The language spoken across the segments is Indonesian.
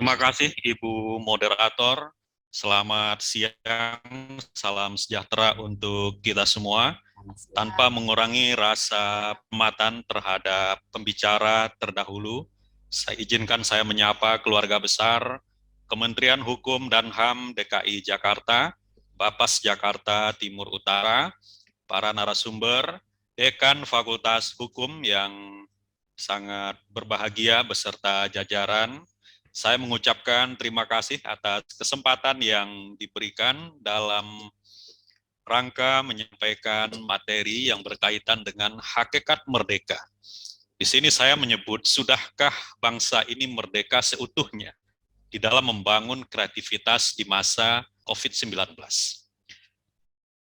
Terima kasih Ibu Moderator. Selamat siang, salam sejahtera untuk kita semua. Tanpa mengurangi rasa penghormatan terhadap pembicara terdahulu, saya menyapa keluarga besar Kementerian Hukum dan HAM DKI Jakarta, Bapas Jakarta Timur Utara, para narasumber, Dekan Fakultas Hukum yang sangat berbahagia beserta jajaran. Saya mengucapkan terima kasih atas kesempatan yang diberikan dalam rangka menyampaikan materi yang berkaitan dengan hakikat merdeka. Di sini saya menyebut, sudahkah bangsa ini merdeka seutuhnya di dalam membangun kreativitas di masa COVID-19?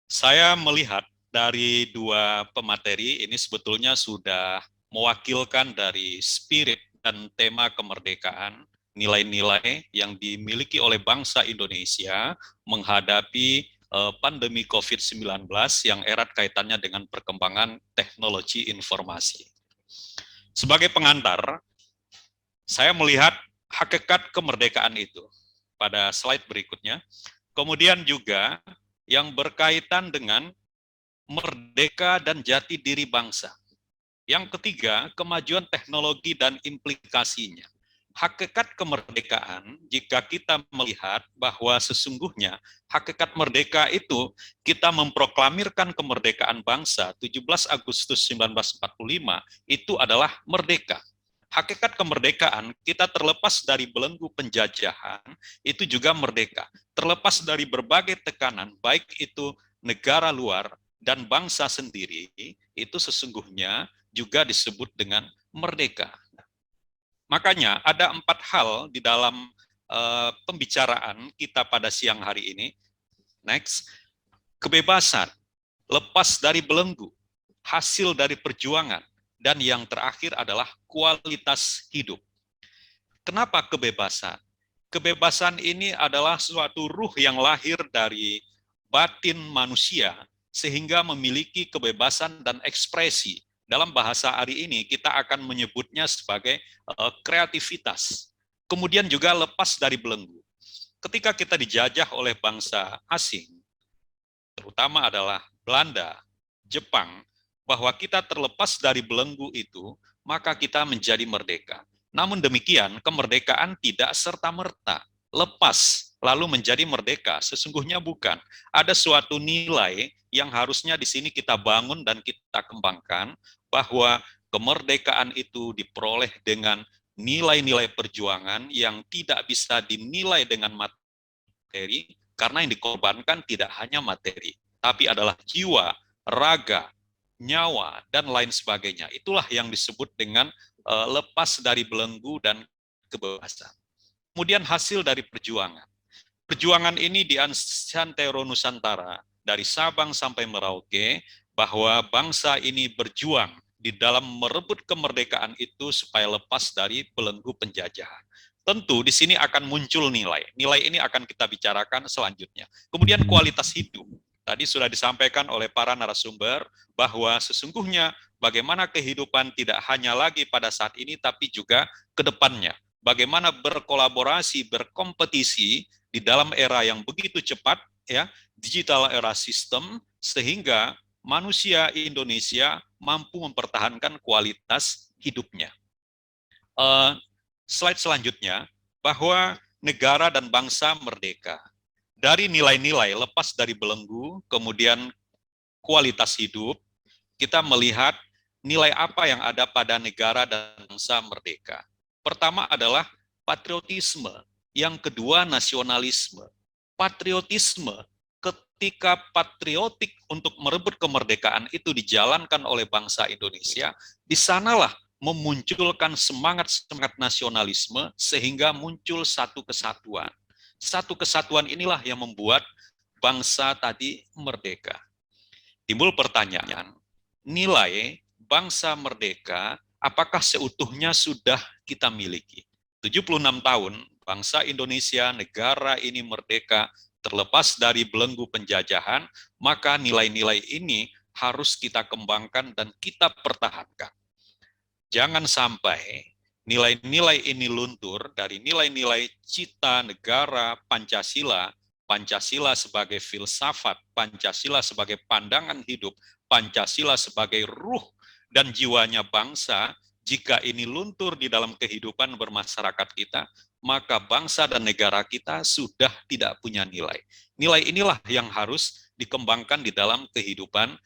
Saya melihat dari dua pemateri ini sebetulnya sudah mewakilkan dari spirit dan tema kemerdekaan, nilai-nilai yang dimiliki oleh bangsa Indonesia menghadapi pandemi COVID-19 yang erat kaitannya dengan perkembangan teknologi informasi. Sebagai pengantar, saya melihat hakikat kemerdekaan itu pada slide berikutnya. Kemudian juga yang berkaitan dengan merdeka dan jati diri bangsa. Yang ketiga, kemajuan teknologi dan implikasinya. Hakikat kemerdekaan, jika kita melihat bahwa sesungguhnya hakikat merdeka itu kita memproklamirkan kemerdekaan bangsa 17 Agustus 1945 itu adalah merdeka. Hakikat kemerdekaan kita terlepas dari belenggu penjajahan itu juga merdeka. Terlepas dari berbagai tekanan, baik itu negara luar dan bangsa sendiri, itu sesungguhnya juga disebut dengan merdeka. Makanya ada 4 hal di dalam pembicaraan kita pada siang hari ini. Next, kebebasan, lepas dari belenggu, hasil dari perjuangan, dan yang terakhir adalah kualitas hidup. Kenapa kebebasan? Kebebasan ini adalah suatu ruh yang lahir dari batin manusia, sehingga memiliki kebebasan dan ekspresi. Dalam bahasa hari ini kita akan menyebutnya sebagai kreativitas. Kemudian juga lepas dari belenggu. Ketika kita dijajah oleh bangsa asing, terutama adalah Belanda, Jepang, bahwa kita terlepas dari belenggu itu, maka kita menjadi merdeka. Namun demikian, kemerdekaan tidak serta-merta lepas lalu menjadi merdeka. Sesungguhnya bukan. Ada suatu nilai yang harusnya di sini kita bangun dan kita kembangkan, bahwa kemerdekaan itu diperoleh dengan nilai-nilai perjuangan yang tidak bisa dinilai dengan materi, karena yang dikorbankan tidak hanya materi, tapi adalah jiwa, raga, nyawa, dan lain sebagainya. Itulah yang disebut dengan lepas dari belenggu dan kebebasan. Kemudian hasil dari perjuangan. Perjuangan ini di Antero Nusantara, dari Sabang sampai Merauke, bahwa bangsa ini berjuang di dalam merebut kemerdekaan itu supaya lepas dari belenggu penjajahan. Tentu di sini akan muncul nilai. Nilai ini akan kita bicarakan selanjutnya. Kemudian kualitas hidup. Tadi sudah disampaikan oleh para narasumber bahwa sesungguhnya bagaimana kehidupan tidak hanya lagi pada saat ini, tapi juga ke depannya. Bagaimana berkolaborasi, berkompetisi di dalam era yang begitu cepat, ya, digital era sistem, sehingga manusia Indonesia mampu mempertahankan kualitas hidupnya. Slide selanjutnya, bahwa negara dan bangsa merdeka. Dari nilai-nilai lepas dari belenggu, kemudian kualitas hidup, kita melihat nilai apa yang ada pada negara dan bangsa merdeka. Pertama adalah patriotisme, yang kedua nasionalisme. Patriotisme, ketika patriotik untuk merebut kemerdekaan itu dijalankan oleh bangsa Indonesia, di sanalah memunculkan semangat-semangat nasionalisme sehingga muncul satu kesatuan. Satu kesatuan inilah yang membuat bangsa tadi merdeka. Timbul pertanyaan, nilai bangsa merdeka apakah seutuhnya sudah kita miliki? 76 tahun bangsa Indonesia, negara ini merdeka, terlepas dari belenggu penjajahan, maka nilai-nilai ini harus kita kembangkan dan kita pertahankan. Jangan sampai nilai-nilai ini luntur dari nilai-nilai cita negara Pancasila, Pancasila sebagai filsafat, Pancasila sebagai pandangan hidup, Pancasila sebagai ruh dan jiwanya bangsa. Jika ini luntur di dalam kehidupan bermasyarakat kita, maka bangsa dan negara kita sudah tidak punya nilai. Nilai inilah yang harus dikembangkan di dalam kehidupan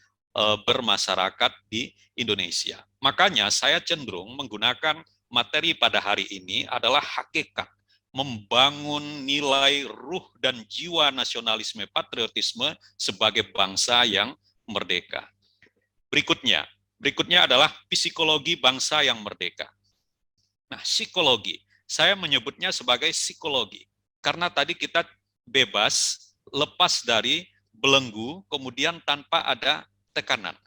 bermasyarakat di Indonesia. Makanya saya cenderung menggunakan materi pada hari ini adalah hakikat, membangun nilai ruh dan jiwa nasionalisme patriotisme sebagai bangsa yang merdeka. Berikutnya adalah psikologi bangsa yang merdeka. Nah, psikologi, saya menyebutnya sebagai psikologi, karena tadi kita bebas, lepas dari belenggu, kemudian tanpa ada tekanan.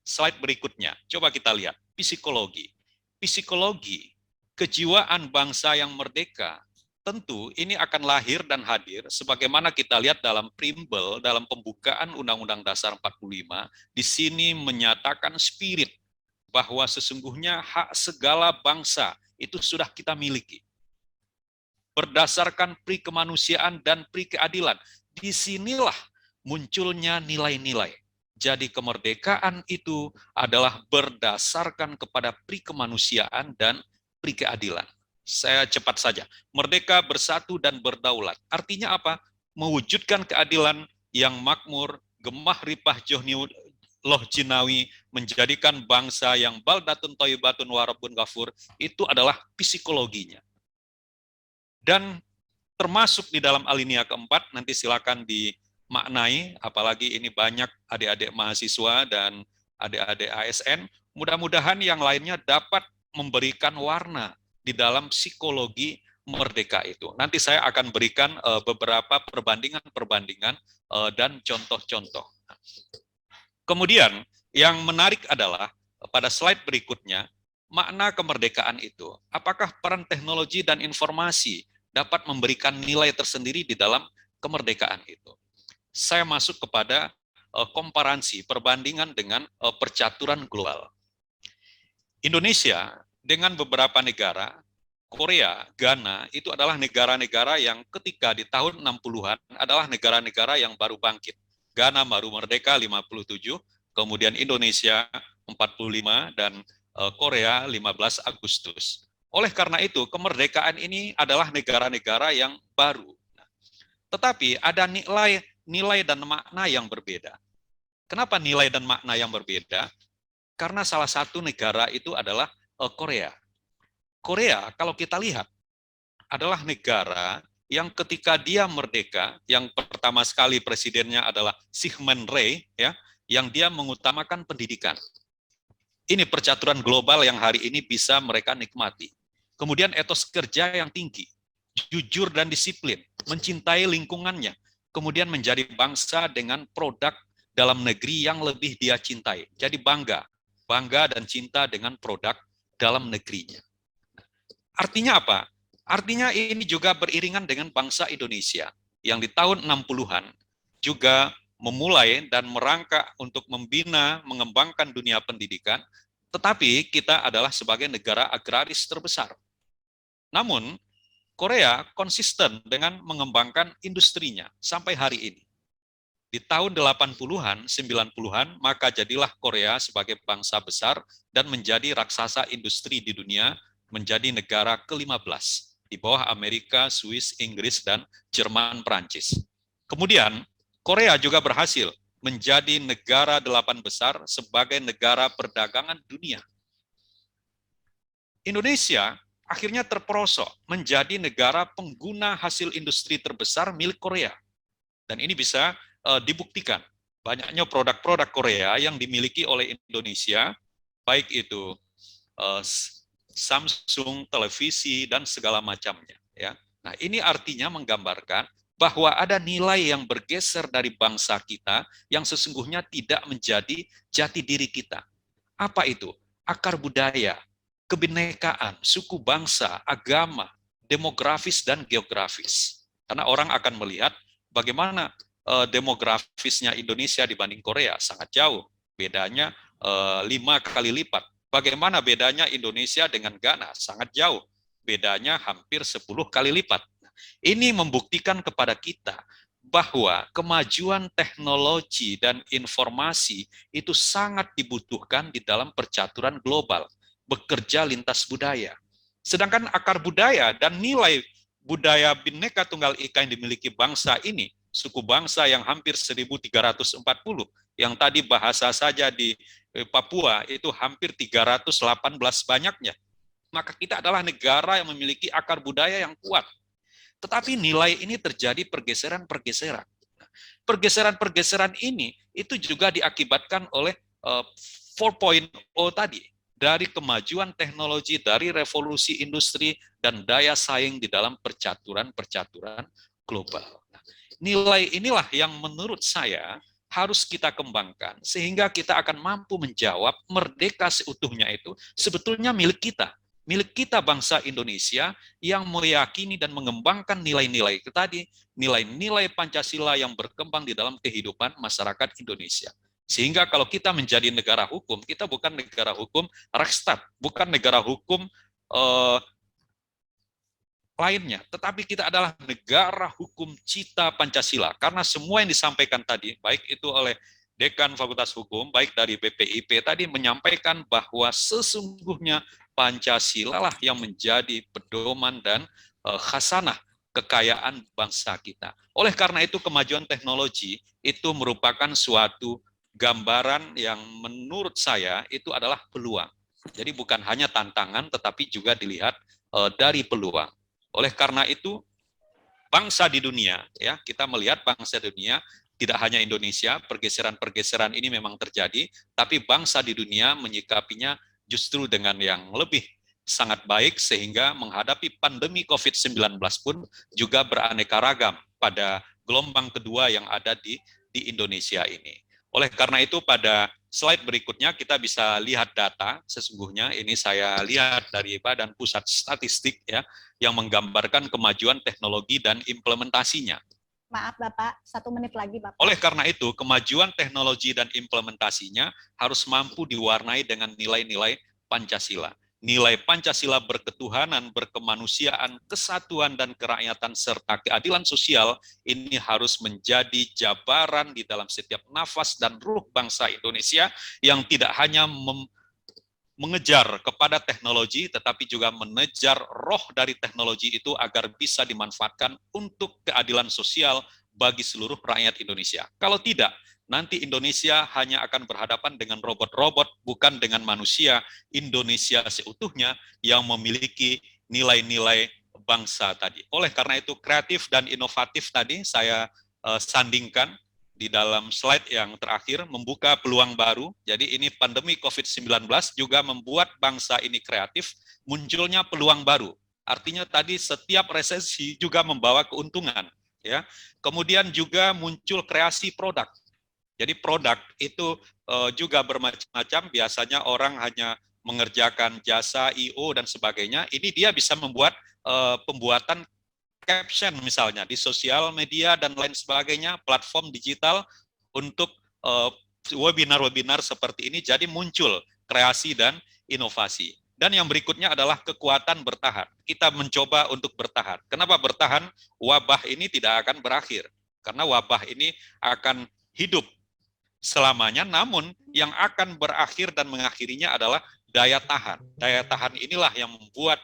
Slide berikutnya, coba kita lihat, psikologi. Psikologi, kejiwaan bangsa yang merdeka, tentu ini akan lahir dan hadir sebagaimana kita lihat dalam preambel, dalam pembukaan Undang-Undang Dasar 45, di sini menyatakan spirit bahwa sesungguhnya hak segala bangsa itu sudah kita miliki. Berdasarkan pri kemanusiaan dan pri keadilan, disinilah munculnya nilai-nilai. Jadi kemerdekaan itu adalah berdasarkan kepada pri kemanusiaan dan pri keadilan. Saya cepat saja. Merdeka, bersatu, dan berdaulat. Artinya apa? Mewujudkan keadilan yang makmur, gemah ripah loh jinawi, menjadikan bangsa yang baldatun toibatun warabun ghafur, itu adalah psikologinya. Dan termasuk di dalam alinea keempat, nanti silakan dimaknai, apalagi ini banyak adik-adik mahasiswa dan adik-adik ASN, mudah-mudahan yang lainnya dapat memberikan warna di dalam psikologi merdeka itu. Nanti saya akan berikan beberapa perbandingan-perbandingan dan contoh-contoh. Kemudian yang menarik adalah pada slide berikutnya, makna kemerdekaan itu. Apakah peran teknologi dan informasi dapat memberikan nilai tersendiri di dalam kemerdekaan itu? Saya masuk kepada komparansi, perbandingan dengan percaturan global. Indonesia dengan beberapa negara, Korea, Ghana, itu adalah negara-negara yang ketika di tahun 60-an adalah negara-negara yang baru bangkit. Ghana baru merdeka 57, kemudian Indonesia 45, dan Korea 15 Agustus. Oleh karena itu, kemerdekaan ini adalah negara-negara yang baru. Tetapi ada nilai dan makna yang berbeda. Kenapa nilai dan makna yang berbeda? Karena salah satu negara itu adalah Korea. Korea, kalau kita lihat, adalah negara yang ketika dia merdeka, yang pertama sekali presidennya adalah Syngman Rhee, ya, yang dia mengutamakan pendidikan. Ini percaturan global yang hari ini bisa mereka nikmati. Kemudian etos kerja yang tinggi, jujur dan disiplin, mencintai lingkungannya, kemudian menjadi bangsa dengan produk dalam negeri yang lebih dia cintai. Jadi bangga dan cinta dengan produk dalam negerinya. Artinya apa? Artinya ini juga beriringan dengan bangsa Indonesia yang di tahun 60-an juga memulai dan merangkak untuk membina, mengembangkan dunia pendidikan, tetapi kita adalah sebagai negara agraris terbesar. Namun, Korea konsisten dengan mengembangkan industrinya sampai hari ini. Di tahun 80-an, 90-an, maka jadilah Korea sebagai bangsa besar dan menjadi raksasa industri di dunia, menjadi negara ke-15 di bawah Amerika, Swiss, Inggris, dan Jerman, Perancis. Kemudian, Korea juga berhasil menjadi negara 8 besar sebagai negara perdagangan dunia. Indonesia akhirnya terperosok menjadi negara pengguna hasil industri terbesar milik Korea. Dan ini bisa dibuktikan. Banyaknya produk-produk Korea yang dimiliki oleh Indonesia, baik itu Samsung, televisi, dan segala macamnya. Ya. Nah, ini artinya menggambarkan bahwa ada nilai yang bergeser dari bangsa kita yang sesungguhnya tidak menjadi jati diri kita. Apa itu? Akar budaya, kebinekaan, suku bangsa, agama, demografis, dan geografis. Karena orang akan melihat bagaimana demografisnya Indonesia dibanding Korea, sangat jauh. Bedanya 5 kali lipat. Bagaimana bedanya Indonesia dengan Ghana? Sangat jauh. Bedanya hampir 10 kali lipat. Ini membuktikan kepada kita bahwa kemajuan teknologi dan informasi itu sangat dibutuhkan di dalam percaturan global, bekerja lintas budaya. Sedangkan akar budaya dan nilai budaya Bhinneka Tunggal Ika yang dimiliki bangsa ini, suku bangsa yang hampir 1340, yang tadi bahasa saja di Papua itu hampir 318 banyaknya. Maka kita adalah negara yang memiliki akar budaya yang kuat. Tetapi nilai ini terjadi pergeseran-pergeseran. Pergeseran-pergeseran ini itu juga diakibatkan oleh 4.0 tadi, dari kemajuan teknologi, dari revolusi industri, dan daya saing di dalam percaturan-percaturan global. Nilai inilah yang menurut saya harus kita kembangkan, sehingga kita akan mampu menjawab merdeka seutuhnya itu sebetulnya milik kita bangsa Indonesia yang meyakini dan mengembangkan nilai-nilai itu tadi, nilai-nilai Pancasila yang berkembang di dalam kehidupan masyarakat Indonesia. Sehingga kalau kita menjadi negara hukum, kita bukan negara hukum Rechtsstaat, bukan negara hukum lainnya, tetapi kita adalah negara hukum cita Pancasila. Karena semua yang disampaikan tadi, baik itu oleh Dekan Fakultas Hukum, baik dari BPIP tadi menyampaikan bahwa sesungguhnya Pancasila lah yang menjadi pedoman dan khasanah kekayaan bangsa kita. Oleh karena itu kemajuan teknologi itu merupakan suatu gambaran yang menurut saya itu adalah peluang. Jadi bukan hanya tantangan tetapi juga dilihat dari peluang. Oleh karena itu bangsa di dunia, ya kita melihat bangsa di dunia, tidak hanya Indonesia, pergeseran-pergeseran ini memang terjadi, tapi bangsa di dunia menyikapinya justru dengan yang lebih sangat baik, sehingga menghadapi pandemi COVID-19 pun juga beraneka ragam pada gelombang kedua yang ada di Indonesia ini. Oleh karena itu pada slide berikutnya kita bisa lihat data, sesungguhnya ini saya lihat dari Badan Pusat Statistik ya, yang menggambarkan kemajuan teknologi dan implementasinya. Maaf Bapak, 1 menit lagi Bapak. Oleh karena itu, kemajuan teknologi dan implementasinya harus mampu diwarnai dengan nilai-nilai Pancasila. Nilai Pancasila berketuhanan, berkemanusiaan, kesatuan dan kerakyatan, serta keadilan sosial ini harus menjadi jabaran di dalam setiap nafas dan ruh bangsa Indonesia yang tidak hanya mengejar kepada teknologi, tetapi juga mengejar roh dari teknologi itu agar bisa dimanfaatkan untuk keadilan sosial bagi seluruh rakyat Indonesia. Kalau tidak, nanti Indonesia hanya akan berhadapan dengan robot-robot, bukan dengan manusia Indonesia seutuhnya yang memiliki nilai-nilai bangsa tadi. Oleh karena itu, kreatif dan inovatif tadi saya sandingkan di dalam slide yang terakhir, membuka peluang baru. Jadi ini pandemi COVID-19 juga membuat bangsa ini kreatif, munculnya peluang baru. Artinya tadi setiap resesi juga membawa keuntungan. Ya. Kemudian juga muncul kreasi produk. Jadi produk itu juga bermacam-macam, biasanya orang hanya mengerjakan jasa, I.O. dan sebagainya. Ini dia bisa membuat pembuatan caption misalnya di sosial media dan lain sebagainya, platform digital untuk webinar-webinar seperti ini, jadi muncul kreasi dan inovasi. Dan yang berikutnya adalah kekuatan bertahan. Kita mencoba untuk bertahan. Kenapa bertahan? Wabah ini tidak akan berakhir. Karena wabah ini akan hidup selamanya, namun yang akan berakhir dan mengakhirinya adalah daya tahan. Daya tahan inilah yang membuat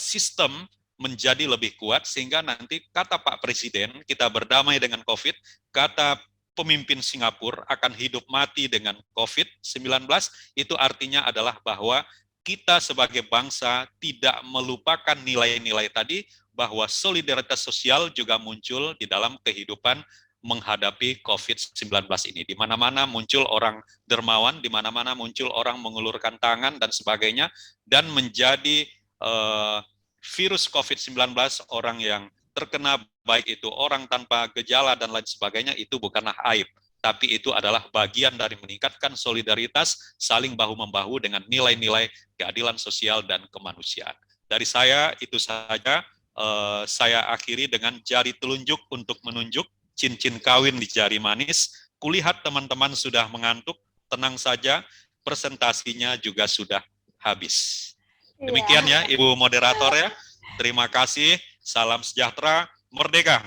sistem menjadi lebih kuat, sehingga nanti kata Pak Presiden, kita berdamai dengan COVID, kata pemimpin Singapura akan hidup mati dengan COVID-19, itu artinya adalah bahwa kita sebagai bangsa tidak melupakan nilai-nilai tadi, bahwa solidaritas sosial juga muncul di dalam kehidupan menghadapi COVID-19 ini. Di mana-mana muncul orang dermawan, di mana-mana muncul orang mengulurkan tangan dan sebagainya, dan menjadi virus COVID-19, orang yang terkena, baik itu orang tanpa gejala dan lain sebagainya, itu bukanlah aib, tapi itu adalah bagian dari meningkatkan solidaritas, saling bahu-membahu dengan nilai-nilai keadilan sosial dan kemanusiaan. Dari saya, itu saja. Saya akhiri dengan jari telunjuk untuk menunjuk, cincin kawin di jari manis. Kulihat teman-teman sudah mengantuk, tenang saja, presentasinya juga sudah habis. Iya. Demikian ya Ibu Moderator ya. Terima kasih. Salam sejahtera, merdeka.